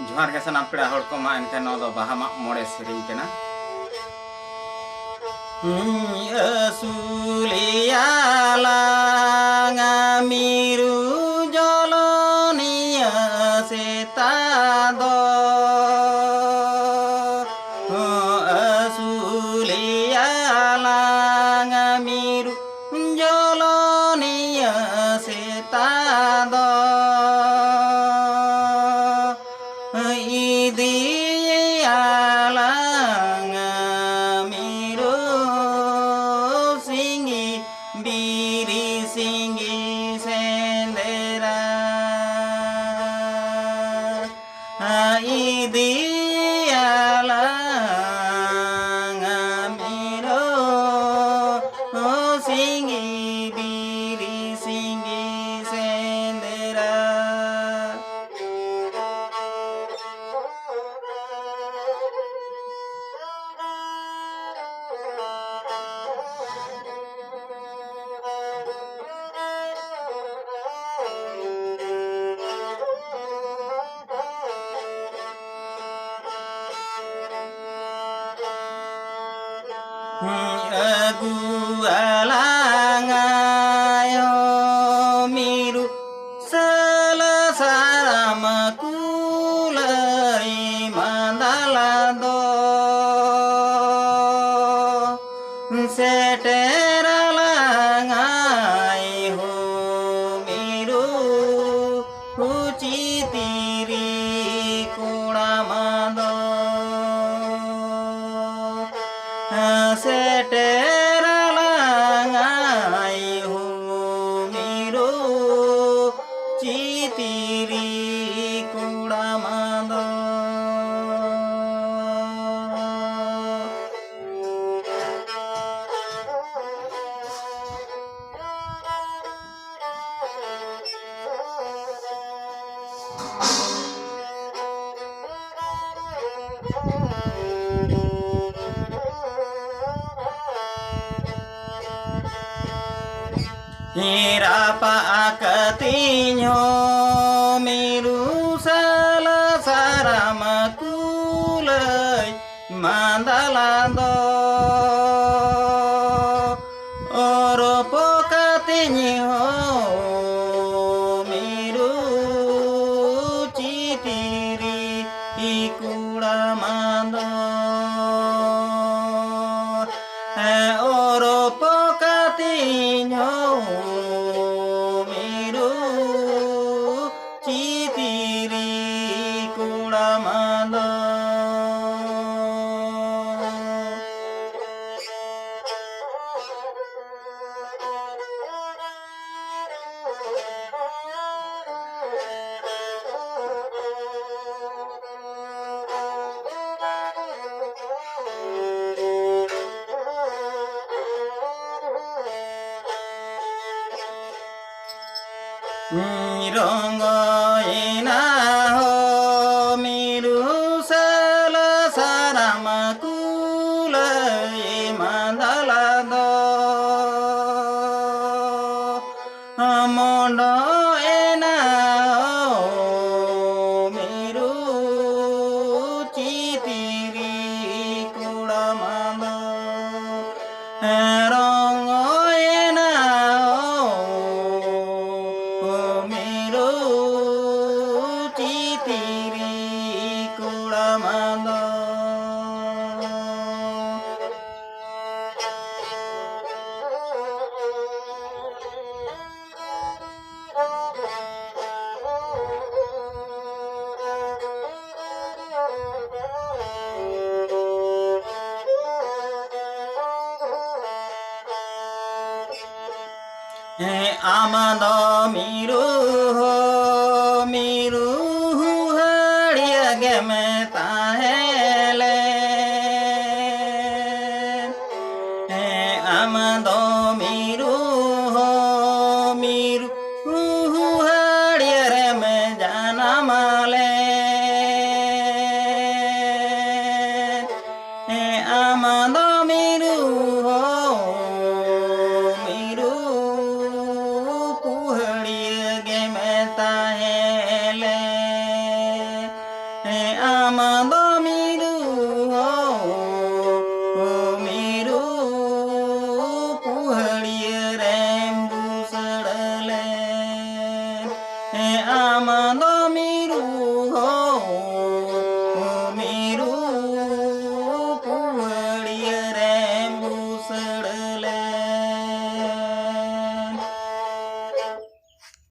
जोहार के सनाम पेड़ा हड़ को मा एनके नो दो बाहा मा मोड़े सेरिंग केना असुलिया लांगा मिरु जलनिया सेता दो असुलिया लांगा मिरु जलनिया सेता दो Biri singi sendera ideala ngamiro singi biri singi sendera Aku alangayo miru salasara makulai mandalado setera langai ho miru ucitiri kuramado setera langai ho miru citiri kuramado Irapa akatinyo miru salasara makulai mandalando oropo katinyo miru citiri ikuramando oropo katinyo miru citiri kuramando Rongo ina ho miru salasara makulai mandalado mondo ina ho miru citiri kuramando rongo ina miru citiri kuramando amado miru